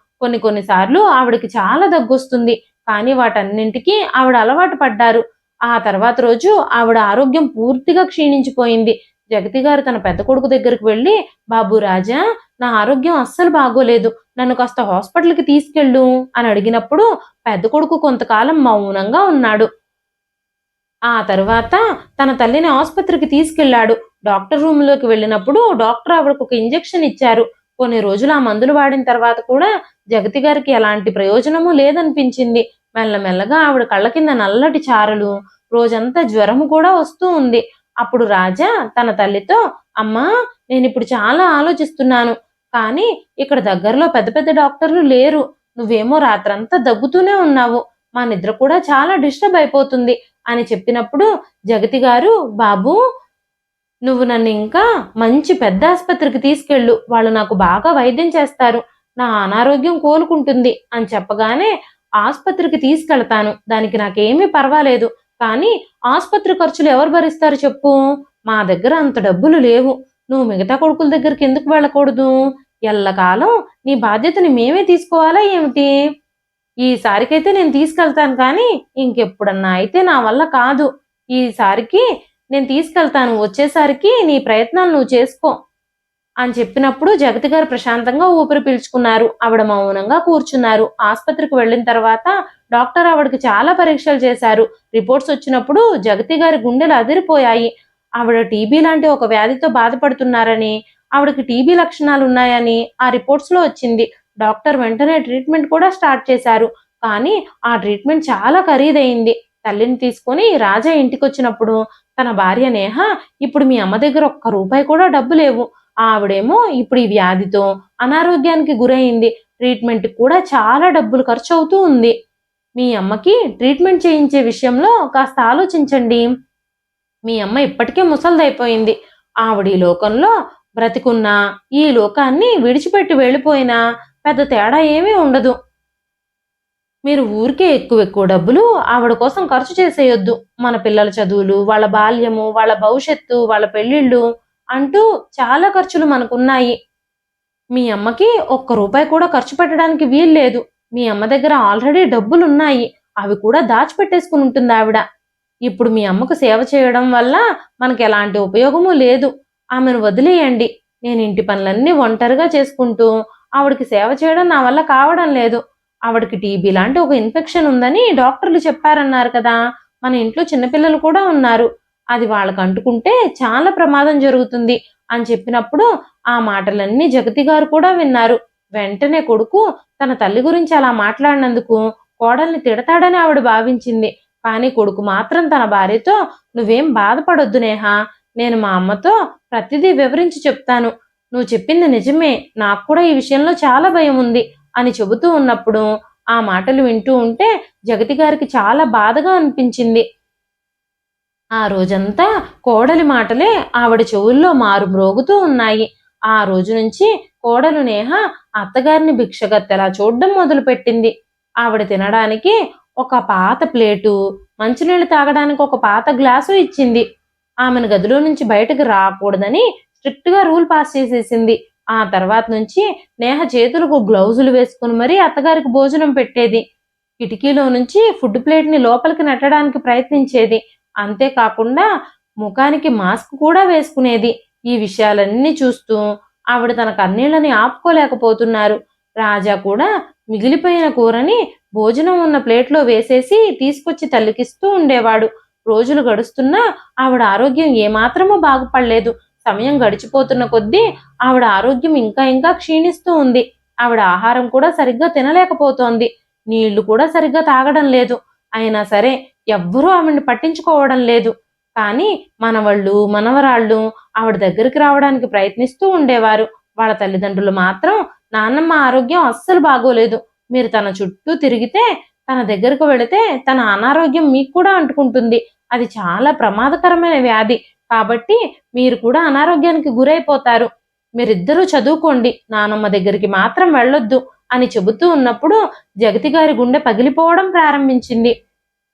కొన్నిసార్లు ఆవిడకి చాలా దగ్గొస్తుంది. కానీ వాటన్నింటికీ ఆవిడ అలవాటు పడ్డారు. ఆ తర్వాత రోజు ఆవిడ ఆరోగ్యం పూర్తిగా క్షీణించిపోయింది. జగతి గారు తన పెద్ద కొడుకు దగ్గరికి వెళ్ళి, బాబు రాజా, నా ఆరోగ్యం అస్సలు బాగోలేదు, నన్ను కాస్త హాస్పిటల్కి తీసుకెళ్ళు అని అడిగినప్పుడు పెద్ద కొడుకు కొంతకాలం మౌనంగా ఉన్నాడు. ఆ తర్వాత తన తల్లిని ఆసుపత్రికి తీసుకెళ్లాడు. డాక్టర్ రూమ్లోకి వెళ్ళినప్పుడు డాక్టర్ ఆవిడకు ఒక ఇంజెక్షన్ ఇచ్చారు. కొన్ని రోజులు ఆ మందులు వాడిన తర్వాత కూడా జగతి గారికి ఎలాంటి ప్రయోజనము లేదనిపించింది. మెల్లమెల్లగా ఆవిడ కళ్ళ కింద నల్లటి చారలు, రోజంతా జ్వరము కూడా వస్తూ ఉంది. అప్పుడు రాజా తన తల్లితో, అమ్మా, నేనిప్పుడు చాలా ఆలోచిస్తున్నాను. కానీ ఇక్కడ దగ్గరలో పెద్ద పెద్ద డాక్టర్లు లేరు. నువ్వేమో రాత్రంతా దగ్గుతూనే ఉన్నావు. మా నిద్ర కూడా చాలా డిస్టర్బ్ అయిపోతుంది అని చెప్పినప్పుడు జగతి గారు, బాబు, నువ్వు నన్ను ఇంకా మంచి పెద్ద ఆసుపత్రికి తీసుకెళ్ళు, వాళ్ళు నాకు బాగా వైద్యం చేస్తారు, నా అనారోగ్యం కోలుకుంటుంది అని చెప్పగానే ఆసుపత్రికి తీసుకెళ్తాను, దానికి నాకేమీ పర్వాలేదు. కానీ ఆసుపత్రి ఖర్చులు ఎవరు భరిస్తారు చెప్పు? మా దగ్గర అంత డబ్బులు లేవు. నువ్వు మిగతా కొడుకుల దగ్గరికి ఎందుకు వెళ్ళకూడదు? ఎల్లకాలం నీ బాధ్యతని మేమే తీసుకోవాలా ఏమిటి? ఈసారికైతే నేను తీసుకెళ్తాను, కానీ ఇంకెప్పుడన్నా అయితే నా వల్ల కాదు. ఈసారికి నేను తీసుకెళ్తాను, వచ్చేసరికి నీ ప్రయత్నాలు నువ్వు చేసుకో అని చెప్పినప్పుడు జగతి గారు ప్రశాంతంగా ఊపిరి పీల్చుకున్నారు. ఆవిడ మౌనంగా కూర్చున్నారు. ఆసుపత్రికి వెళ్ళిన తర్వాత డాక్టర్ ఆవిడకి చాలా పరీక్షలు చేశారు. రిపోర్ట్స్ వచ్చినప్పుడు జగతి గారి గుండెలు అదిరిపోయాయి. ఆవిడ టీబీ లాంటి ఒక వ్యాధితో బాధపడుతున్నారని, ఆవిడకి టీబీ లక్షణాలు ఉన్నాయని ఆ రిపోర్ట్స్ లో వచ్చింది. డాక్టర్ వెంటనే ట్రీట్మెంట్ కూడా స్టార్ట్ చేశారు. కానీ ఆ ట్రీట్మెంట్ చాలా ఖరీదైంది. తల్లిని తీసుకొని రాజా ఇంటికి వచ్చినప్పుడు తన భార్య నేహ, ఇప్పుడు మీ అమ్మ దగ్గర ఒక్క రూపాయి కూడా డబ్బు లేవు, ఆవిడేమో ఇప్పుడు ఈ వ్యాధితో అనారోగ్యానికి గురైంది, ట్రీట్మెంట్ కూడా చాలా డబ్బులు ఖర్చు అవుతూ ఉంది. మీ అమ్మకి ట్రీట్మెంట్ చేయించే విషయంలో కాస్త ఆలోచించండి. మీ అమ్మ ఇప్పటికే ముసలిదైపోయింది. ఆవిడ ఈ లోకంలో బ్రతికున్నా, ఈ లోకాన్ని విడిచిపెట్టి వెళ్ళిపోయినా పెద్ద తేడా ఏమీ ఉండదు. మీరు ఊరికే ఎక్కువ డబ్బులు ఆవిడ కోసం ఖర్చు చేసేయొద్దు. మన పిల్లల చదువులు, వాళ్ళ బాల్యము, వాళ్ళ భవిష్యత్తు, వాళ్ళ పెళ్లిళ్ళు అంటూ చాలా ఖర్చులు మనకున్నాయి. మీ అమ్మకి ఒక్క రూపాయి కూడా ఖర్చు పెట్టడానికి వీల్లేదు. మీ అమ్మ దగ్గర ఆల్రెడీ డబ్బులున్నాయి. అవి కూడా దాచిపెట్టేసుకుని ఉంటుంది ఆవిడ. ఇప్పుడు మీ అమ్మకు సేవ చేయడం వల్ల మనకెలాంటి ఉపయోగమూ లేదు. ఆమెను వదిలేయండి. నేను ఇంటి పనులన్నీ ఒంటరిగా చేసుకుంటూ ఆవిడకి సేవ చేయడం నా వల్ల కావడం లేదు. ఆవిడకి టీబీ లాంటి ఒక ఇన్ఫెక్షన్ ఉందని డాక్టర్లు చెప్పారన్నారు కదా! మన ఇంట్లో చిన్నపిల్లలు కూడా ఉన్నారు. అది వాళ్ళకి అంటుకుంటే చాలా ప్రమాదం జరుగుతుంది అని చెప్పినప్పుడు ఆ మాటలన్నీ జగతి గారు కూడా విన్నారు. వెంటనే కొడుకు తన తల్లి గురించి అలా మాట్లాడినందుకు కోడల్ని తిడతాడని ఆవిడ భావించింది. కానీ కొడుకు మాత్రం తన భార్యతో, "నువ్వేం బాధపడొద్దు నేహా, నేను మా అమ్మతో ప్రతిదీ వివరించి చెప్తాను. నువ్వు చెప్పింది నిజమే, నాకు కూడా ఈ విషయంలో చాలా భయం ఉంది" అని చెబుతూ ఉన్నప్పుడు ఆ మాటలు వింటూ ఉంటే జగతి గారికి చాలా బాధగా అనిపించింది. ఆ రోజంతా కోడలి మాటలే ఆవిడ చెవుల్లో మారుమ్రోగుతూ ఉన్నాయి. ఆ రోజు నుంచి కోడలు నేహ అత్తగారిని భిక్షగత్తెలా చూడ్డం మొదలుపెట్టింది. ఆవిడ తినడానికి ఒక పాత ప్లేటు, మంచినీళ్ళు తాగడానికి ఒక పాత గ్లాసు ఇచ్చింది. ఆమెను గదిలో నుంచి బయటకు రాకూడదని స్ట్రిక్ట్‌గా రూల్ పాస్ చేసేసింది. ఆ తర్వాత నుంచి నేహ చేతులకు గ్లౌజులు వేసుకుని మరీ అత్తగారికి భోజనం పెట్టేది. కిటికీలో నుంచి ఫుడ్ ప్లేట్‌ని లోపలికి నెట్టడానికి ప్రయత్నించేది. అంతేకాకుండా ముఖానికి మాస్క్ కూడా వేసుకునేది. ఈ విషయాలన్నీ చూస్తూ ఆవిడ తన కన్నీళ్లని ఆపుకోలేకపోతున్నారు. రాజా కూడా మిగిలిపోయిన కూరని భోజనం ఉన్న ప్లేట్లో వేసేసి తీసుకొచ్చి తల్లికిస్తూ ఉండేవాడు. రోజులు గడుస్తున్నా ఆవిడ ఆరోగ్యం ఏమాత్రమూ బాగుపడలేదు. సమయం గడిచిపోతున్న కొద్దీ ఆవిడ ఆరోగ్యం ఇంకా ఇంకా క్షీణిస్తూ ఉంది. ఆవిడ ఆహారం కూడా సరిగ్గా తినలేకపోతోంది. నీళ్లు కూడా సరిగ్గా తాగడం లేదు. అయినా సరే ఎవ్వరూ ఆవిడ్ని పట్టించుకోవడం లేదు. కానీ మనవళ్ళు, మనవరాళ్ళు ఆవిడ దగ్గరికి రావడానికి ప్రయత్నిస్తూ ఉండేవారు. వాళ్ళ తల్లిదండ్రులు మాత్రం, "నాన్నమ్మ ఆరోగ్యం అస్సలు బాగోలేదు. మీరు తన చుట్టూ తిరిగితే, తన దగ్గరకు వెళితే తన అనారోగ్యం మీకు కూడా అంటుకుంటుంది. అది చాలా ప్రమాదకరమైన వ్యాధి. కాబట్టి మీరు కూడా అనారోగ్యానికి గురైపోతారు. మీరిద్దరూ చదువుకోండి. నానమ్మ దగ్గరికి మాత్రం వెళ్ళొద్దు" అని చెబుతూ ఉన్నప్పుడు జగతి గారి గుండె పగిలిపోవడం ప్రారంభించింది.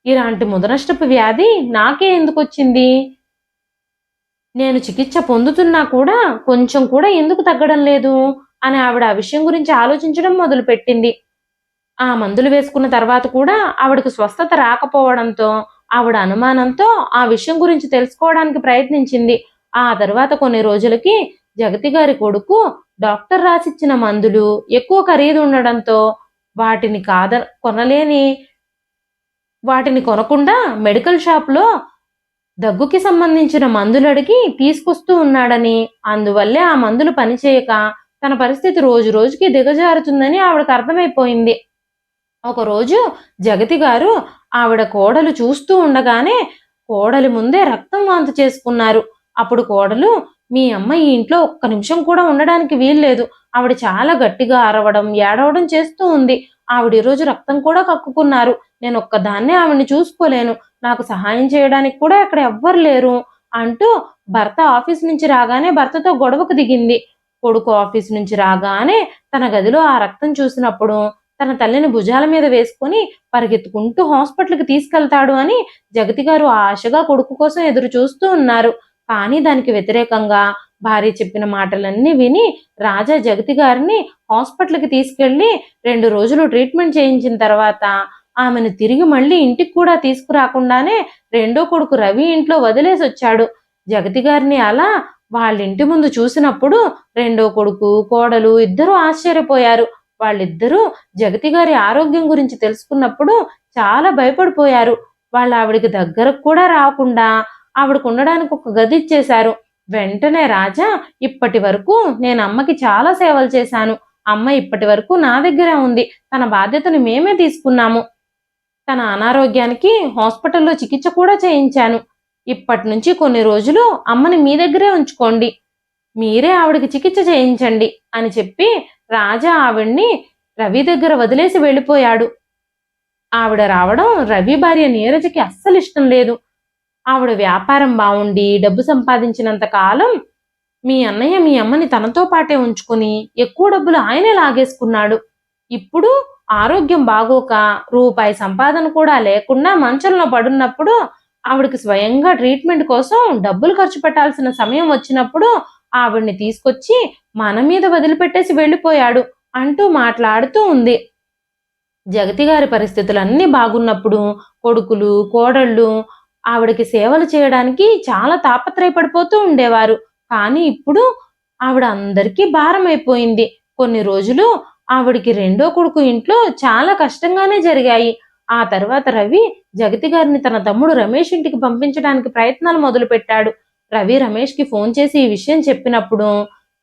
ఇలాంటి ముదనష్టపు వ్యాధి నాకే ఎందుకొచ్చింది? నేను చికిత్స పొందుతున్నా కూడా కొంచెం కూడా ఎందుకు తగ్గడం లేదు అని ఆవిడ ఆ విషయం గురించి ఆలోచించడం మొదలుపెట్టింది. ఆ మందులు వేసుకున్న తర్వాత కూడా ఆవిడకు స్వస్థత రాకపోవడంతో ఆవిడ అనుమానంతో ఆ విషయం గురించి తెలుసుకోవడానికి ప్రయత్నించింది. ఆ తర్వాత కొన్ని రోజులకి జగతి గారి కొడుకు డాక్టర్ రాసిచ్చిన మందులు ఎక్కువ ఖరీదు ఉండడంతో వాటిని కొనలేని వాటిని కొనకుండా మెడికల్ షాప్‌లో దగ్గుకి సంబంధించిన మందులడిగి తీసుకొస్తూ ఉన్నాడని, అందువల్లే ఆ మందులు పనిచేయక తన పరిస్థితి రోజు రోజుకి దిగజారుతుందని ఆవిడకి అర్థమైపోయింది. ఒకరోజు జగతి గారు ఆవిడ కోడలు చూస్తూ ఉండగానే కోడలి ముందే రక్తం వాంతి చేసుకున్నారు. అప్పుడు కోడలు, "మీ అమ్మ ఈ ఇంట్లో ఒక్క నిమిషం కూడా ఉండడానికి వీల్లేదు. ఆవిడ చాలా గట్టిగా అరవడం, ఏడవడం చేస్తూ ఉంది. ఆవిడ ఈరోజు రక్తం కూడా కక్కుకున్నారు. నేనొక్కదాన్నే ఆవిడ్ని చూసుకోలేను. నాకు సహాయం చేయడానికి కూడా ఇక్కడ ఎవ్వరు లేరు" అంటూ భర్త ఆఫీస్ నుంచి రాగానే భర్తతో గొడవకు దిగింది. కొడుకు ఆఫీస్ నుంచి రాగానే తన గదిలో ఆ రక్తం చూసినప్పుడు తన తల్లిని భుజాల మీద వేసుకొని పరిగెత్తుకుంటూ హాస్పిటల్‌కి తీసుకెళ్తాడు అని జగతి గారు ఆశగా కొడుకు కోసం ఎదురు చూస్తూ ఉన్నారు. కానీ దానికి వ్యతిరేకంగా భార్య చెప్పిన మాటలన్నీ విని రాజా జగతి గారిని హాస్పిటల్‌కి తీసుకెళ్లి 2 రోజులు ట్రీట్మెంట్ చేయించిన తర్వాత ఆమెను తిరిగి మళ్ళీ ఇంటికి కూడా తీసుకురాకుండానే రెండో కొడుకు రవి ఇంట్లో వదిలేసొచ్చాడు. జగతి గారిని అలా వాళ్ళింటి ముందు చూసినప్పుడు రెండో కొడుకు, కోడలు ఇద్దరూ ఆశ్చర్యపోయారు. వాళ్ళిద్దరూ జగతి గారి ఆరోగ్యం గురించి తెలుసుకున్నప్పుడు చాలా భయపడిపోయారు. ఆవిడకి దగ్గరకు కూడా రాకుండా ఆవిడకుండడానికి ఒక గది ఇచ్చేశారు. వెంటనే రాజా, "ఇప్పటి వరకు నేను అమ్మకి చాలా సేవలు చేశాను. అమ్మ ఇప్పటి వరకు నా దగ్గరే ఉంది. తన బాధ్యతను మేమే తీసుకున్నాము. తన అనారోగ్యానికి హాస్పిటల్‌లో చికిత్స కూడా చేయించాను. ఇప్పటినుంచి కొన్ని రోజులు అమ్మని మీ దగ్గరే ఉంచుకోండి. మీరే ఆవిడకి చికిత్స చేయించండి" అని చెప్పి రాజా ఆవిడ్ని రవి దగ్గర వదిలేసి వెళ్ళిపోయాడు. ఆవిడ రావడం రవి భార్య నీరజకి అస్సలిష్టం లేదు. ఆవిడ వ్యాపారం బావుండి డబ్బు సంపాదించినంత కాలం మీ అన్నయ్య మీ అమ్మని తనతో పాటే ఉంచుకుని ఎక్కువ డబ్బులు ఆయనే లాగేసుకున్నాడు. ఇప్పుడు ఆరోగ్యం బాగోక రూపాయి సంపాదన కూడా లేకుండా మంచంలో పడున్నప్పుడు ఆవిడకి స్వయంగా ట్రీట్మెంట్ కోసం డబ్బులు ఖర్చు పెట్టాల్సిన సమయం వచ్చినప్పుడు ఆవిడ్ని తీసుకొచ్చి మన మీద వదిలిపెట్టేసి వెళ్ళిపోయాడు అంటూ మాట్లాడుతూ ఉంది. జగతి గారి పరిస్థితులన్నీ బాగున్నప్పుడు కొడుకులు, కోడళ్ళు ఆవిడకి సేవలు చేయడానికి చాలా తాపత్రయపడిపోతూ ఉండేవారు. కానీ ఇప్పుడు ఆవిడ అందరికీ భారమైపోయింది. కొన్ని రోజులు ఆవిడికి రెండో కొడుకు ఇంట్లో చాలా కష్టంగానే జరిగాయి. ఆ తర్వాత రవి జగతి గారిని తన తమ్ముడు రమేష్ ఇంటికి పంపించడానికి ప్రయత్నాలు మొదలుపెట్టాడు. రవి రమేష్‌కి ఫోన్ చేసి ఈ విషయం చెప్పినప్పుడు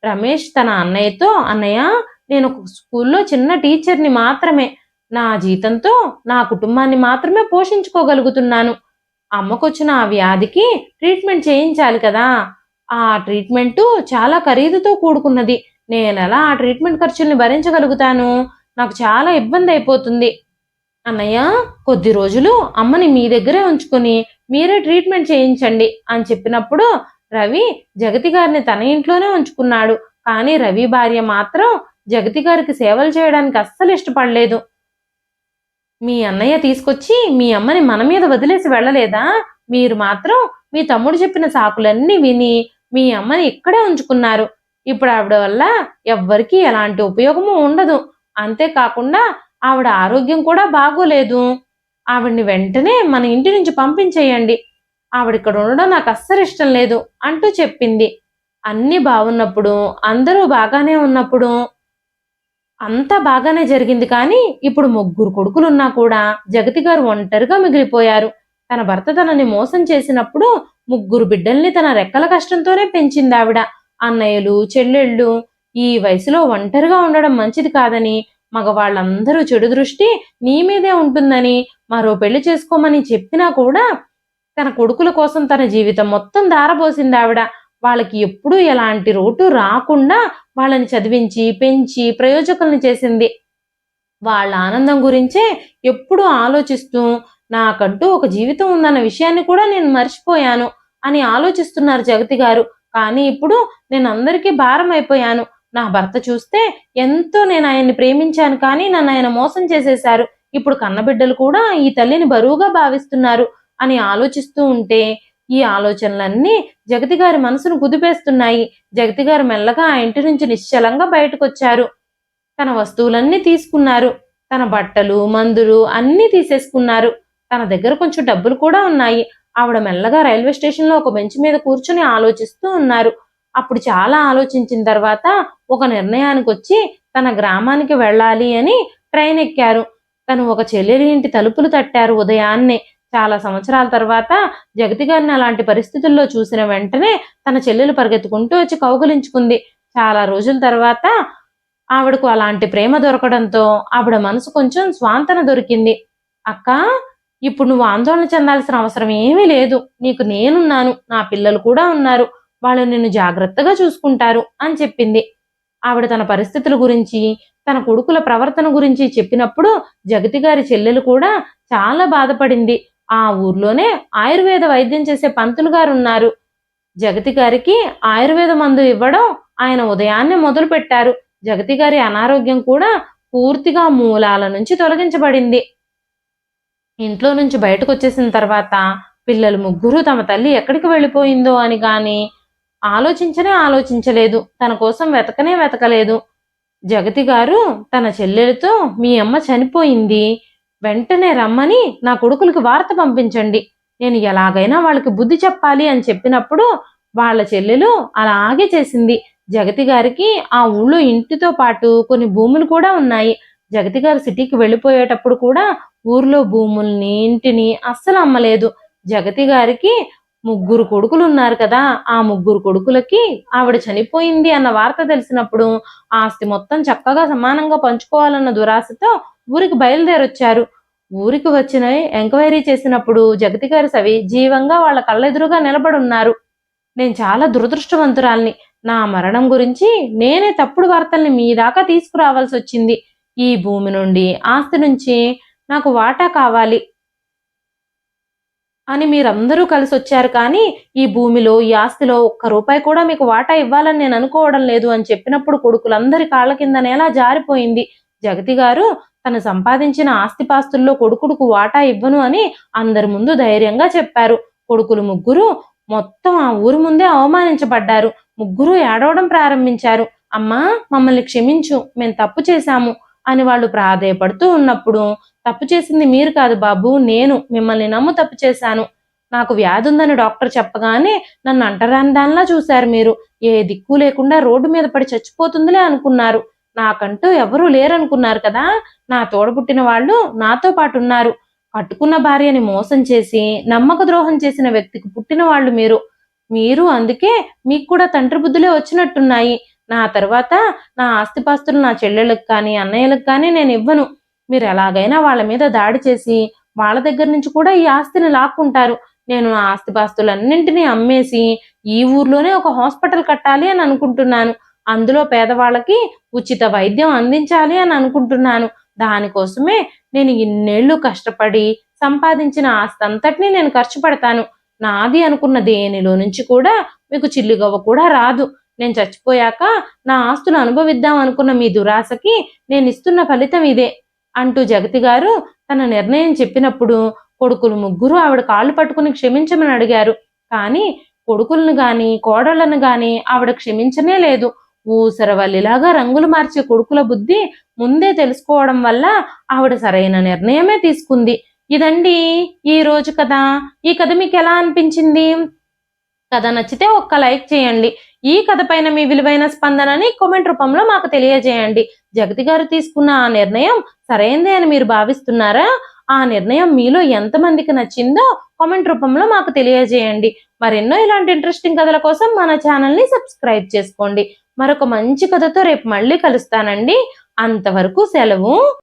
రమేష్ తన అన్నయ్యతో, "అన్నయ్య, నేను ఒక స్కూల్లో చిన్న టీచర్‌ని మాత్రమే. నా జీతంతో నా కుటుంబాన్ని మాత్రమే పోషించుకోగలుగుతున్నాను. అమ్మకొచ్చిన ఆ వ్యాధికి ట్రీట్మెంట్ చేయించాలి కదా! ఆ ట్రీట్మెంటు చాలా ఖరీదుతో కూడుకున్నది. నేనెలా ఆ ట్రీట్మెంట్ ఖర్చుల్ని భరించగలుగుతాను? నాకు చాలా ఇబ్బందయిపోతుంది. అన్నయ్య, కొద్ది రోజులు అమ్మని మీ దగ్గరే ఉంచుకొని మీరే ట్రీట్మెంట్ చేయించండి" అని చెప్పినప్పుడు రవి జగతి గారిని తన ఇంట్లోనే ఉంచుకున్నాడు. కానీ రవి భార్య మాత్రం జగతి గారికి సేవలు చేయడానికి అస్సలు ఇష్టపడలేదు. "మీ అన్నయ్య తీసుకొచ్చి మీ అమ్మని మన మీద వదిలేసి వెళ్ళలేదా? మీరు మాత్రం మీ తమ్ముడు చెప్పిన సాకులన్నీ విని మీ అమ్మని ఇక్కడే ఉంచుకున్నారు. ఇప్పుడు ఆవిడ వల్ల ఎవ్వరికీ ఎలాంటి ఉపయోగము ఉండదు. అంతేకాకుండా ఆవిడ ఆరోగ్యం కూడా బాగోలేదు. ఆవిడ్ని వెంటనే మన ఇంటి నుంచి పంపించేయండి. ఆవిడిక్కడ ఉండడం నాకు అస్సలు ఇష్టం లేదు" అంటూ చెప్పింది. అన్నీ బాగున్నప్పుడు, అందరూ బాగానే ఉన్నప్పుడు అంతా బాగానే జరిగింది. కానీ ఇప్పుడు ముగ్గురు కొడుకులున్నా కూడా జగతి గారు ఒంటరిగా మిగిలిపోయారు. తన భర్త తనని మోసం చేసినప్పుడు ముగ్గురు బిడ్డల్ని తన రెక్కల కష్టంతోనే పెంచిందావిడ. అన్నయ్యలు, చెల్లెళ్ళు ఈ వయసులో ఒంటరిగా ఉండడం మంచిది కాదని, మగవాళ్ళందరూ చెడు దృష్టి నీ మీదే ఉంటుందని, మరో పెళ్లి చేసుకోమని చెప్పినా కూడా తన కొడుకుల కోసం తన జీవితం మొత్తం ధారపోసిందావిడ. వాళ్ళకి ఎప్పుడూ ఎలాంటి లోటు రాకుండా వాళ్ళని చదివించి, పెంచి ప్రయోజకుల్ని చేసింది. వాళ్ళ ఆనందం గురించే ఎప్పుడూ ఆలోచిస్తూ, నాకంటూ ఒక జీవితం ఉందన్న విషయాన్ని కూడా నేను మర్చిపోయాను అని ఆలోచిస్తున్నారు జగతి గారు. కానీ ఇప్పుడు నేనందరికీ భారమైపోయాను. నా భర్త చూస్తే ఎంతో నేనాయన్ని ప్రేమించాను, కానీ నన్నాయన మోసం చేసేశారు. ఇప్పుడు కన్నబిడ్డలు కూడా ఈ తల్లిని బరువుగా భావిస్తున్నారు అని ఆలోచిస్తూ ఉంటే, ఈ ఆలోచనలన్నీ జగతి గారి మనసును కుదిపేస్తున్నాయి. జగతి గారు మెల్లగా ఆ ఇంటి నుంచి నిశ్చలంగా బయటకొచ్చారు. తన వస్తువులన్నీ తీసుకున్నారు. తన బట్టలు, మందులు అన్నీ తీసేసుకున్నారు. తన దగ్గర కొంచెం డబ్బులు కూడా ఉన్నాయి. ఆవిడ మెల్లగా రైల్వే స్టేషన్‌లో ఒక బెంచ్ మీద కూర్చొని ఆలోచిస్తూ ఉన్నారు. అప్పుడు చాలా ఆలోచించిన తర్వాత ఒక నిర్ణయానికొచ్చి తన గ్రామానికి వెళ్ళాలి అని ట్రైన్ ఎక్కారు. తను ఒక చెల్లెలి ఇంటి తలుపులు తట్టారు ఉదయాన్నే. చాలా సంవత్సరాల తర్వాత జగతి గారిని అలాంటి పరిస్థితుల్లో చూసిన వెంటనే తన చెల్లెలు పరిగెత్తుకుంటూ వచ్చి కౌగిలించుకుంది. చాలా రోజుల తర్వాత ఆవిడకు అలాంటి ప్రేమ దొరకడంతో ఆవిడ మనసు కొంచెం స్వాంతన దొరికింది. "అక్కా, ఇప్పుడు నువ్వు ఆందోళన చెందాల్సిన అవసరం ఏమీ లేదు. నీకు నేనున్నాను. నా పిల్లలు కూడా ఉన్నారు. వాళ్ళు నిన్ను జాగ్రత్తగా చూసుకుంటారు" అని చెప్పింది. ఆవిడ తన పరిస్థితుల గురించి, తన కొడుకుల ప్రవర్తన గురించి చెప్పినప్పుడు జగతి గారి చెల్లెలు కూడా చాలా బాధపడింది. ఆ ఊర్లోనే ఆయుర్వేద వైద్యం చేసే పంతులు గారున్నారు. జగతి గారికి ఆయుర్వేద మందు ఇవ్వడం ఆయన ఉదయాన్నే మొదలుపెట్టారు. జగతి గారి అనారోగ్యం కూడా పూర్తిగా మూలాల నుంచి తొలగించబడింది. ఇంట్లో నుంచి బయటకొచ్చేసిన తర్వాత పిల్లలు ముగ్గురూ తమ తల్లి ఎక్కడికి వెళ్ళిపోయిందో అని గాని ఆలోచించలేదు. తన కోసం వెతకనే వెతకలేదు. జగతి గారు తన చెల్లెలతో, "మీ అమ్మ చనిపోయింది. వెంటనే రమ్మని నా కొడుకులకి వార్త పంపించండి. నేను ఎలాగైనా వాళ్ళకి బుద్ధి చెప్పాలి" అని చెప్పినప్పుడు వాళ్ళ చెల్లెలు అలాగే చేసింది. జగతి గారికి ఆ ఊళ్ళో ఇంటితో పాటు కొన్ని భూములు కూడా ఉన్నాయి. జగతి గారు సిటీకి వెళ్ళిపోయేటప్పుడు కూడా ఊర్లో భూముల్ని, ఇంటిని అస్సలు అమ్మలేదు. జగతి గారికి ముగ్గురు కొడుకులున్నారు కదా! ఆ ముగ్గురు కొడుకులకి ఆవిడ చనిపోయింది అన్న వార్త తెలిసినప్పుడు ఆస్తి మొత్తం చక్కగా సమానంగా పంచుకోవాలన్న దురాశతో ఊరికి బయలుదేరొచ్చారు. ఊరికి వచ్చిన ఎంక్వైరీ చేసినప్పుడు జగతి గారు సజీవంగా వాళ్ళ కళ్ళెదురుగా నిలబడున్నారు. "నేను చాలా దురదృష్టవంతురాల్ని. నా మరణం గురించి నేనే తప్పుడు వార్తల్ని మీ దాకా తీసుకురావాల్సొచ్చింది. ఈ భూమి నుండి, ఆస్తి నుంచి నాకు వాటా కావాలి అని మీరందరూ కలిసొచ్చారు, కానీ ఈ భూమిలో, ఈ ఆస్తిలో ఒక్క రూపాయి కూడా మీకు వాటా ఇవ్వాలని నేను అనుకోవడం లేదు" అని చెప్పినప్పుడు కొడుకులందరి కాళ్ళ కింద నేల జారిపోయింది. జగతి గారు తను సంపాదించిన ఆస్తిపాస్తుల్లో కొడుకుడుకు వాటా ఇవ్వను అని అందరి ముందు ధైర్యంగా చెప్పారు. కొడుకులు ముగ్గురు మొత్తం ఆ ఊరు ముందే అవమానించబడ్డారు. ముగ్గురు ఏడవడం ప్రారంభించారు. అమ్మా, మమ్మల్ని క్షమించు, మేము తప్పు చేశాము అని వాళ్ళు ప్రాధేయపడుతూ ఉన్నప్పుడు, తప్పు చేసింది మీరు కాదు బాబు, నేను మిమ్మల్ని నమ్ము తప్పు చేశాను. నాకు వ్యాధి ఉందని డాక్టర్ చెప్పగానే నన్ను అంటరాని దానిలా చూశారు మీరు. ఏ దిక్కు లేకుండా రోడ్డు మీద పడి చచ్చిపోతుందిలే అనుకున్నారు. నాకంటూ ఎవరూ లేరనుకున్నారు కదా. నా తోడబుట్టిన వాళ్ళు నాతో పాటు ఉన్నారు. కట్టుకున్న భార్యని మోసం చేసి నమ్మక ద్రోహం చేసిన వ్యక్తికి పుట్టిన వాళ్ళు మీరు అందుకే మీకు కూడా తండ్రి బుద్ధులే వచ్చినట్టున్నాయి. నా తర్వాత నా ఆస్తిపాస్తులు నా చెల్లెళ్ళకి కానీ అన్నయ్యలకు కానీ నేను ఇవ్వను. మీరు ఎలాగైనా వాళ్ళ మీద దాడి చేసి వాళ్ళ దగ్గర నుంచి కూడా ఈ ఆస్తిని లాక్కుంటారు. నేను నా ఆస్తిపాస్తులన్నింటినీ అమ్మేసి ఈ ఊర్లోనే ఒక హాస్పిటల్ కట్టాలి అని అనుకుంటున్నాను. అందులో పేదవాళ్ళకి ఉచిత వైద్యం అందించాలి అని అనుకుంటున్నాను. దానికోసమే నేను ఇన్నేళ్లు కష్టపడి సంపాదించిన ఆస్తి అంతటినీ నేను ఖర్చు పెడతాను. నాది అనుకున్న దేనిలో నుంచి కూడా మీకు చిల్లిగవ్వ కూడా రాదు. నేను చచ్చిపోయాక నా ఆస్తులు అనుభవిద్దాం అనుకున్న మీ దురాశకి నేను ఇస్తున్న ఫలితం ఇదే అంటూ జగతి గారు తన నిర్ణయం చెప్పినప్పుడు కొడుకులు ముగ్గురు ఆవిడ కాళ్ళు పట్టుకుని క్షమించమని అడిగారు. కానీ కొడుకులను గాని కోడళ్లను గాని ఆవిడ క్షమించనే లేదు. ఊసరవల్లిలాగా రంగులు మార్చే కొడుకుల బుద్ధి ముందే తెలుసుకోవడం వల్ల ఆవిడ సరైన నిర్ణయమే తీసుకుంది. ఇదండి ఈ రోజు కథ. ఈ కథ మీకు ఎలా అనిపించింది? కథ నచ్చితే ఒక్క లైక్ చేయండి. ఈ కథ పైన మీ విలువైన స్పందనని కామెంట్ రూపంలో మాకు తెలియజేయండి. జగతి గారు తీసుకున్న ఆ నిర్ణయం సరైందే అని మీరు భావిస్తున్నారా? ఆ నిర్ణయం మీలో ఎంతమందికి నచ్చిందో కామెంట్ రూపంలో మాకు తెలియజేయండి. మరెన్నో ఇలాంటి ఇంట్రెస్టింగ్ కథల కోసం మన ఛానల్ని సబ్స్క్రైబ్ చేసుకోండి. మరొక మంచి కథతో రేపు మళ్ళీ కలుస్తానండి. అంతవరకు సెలవు.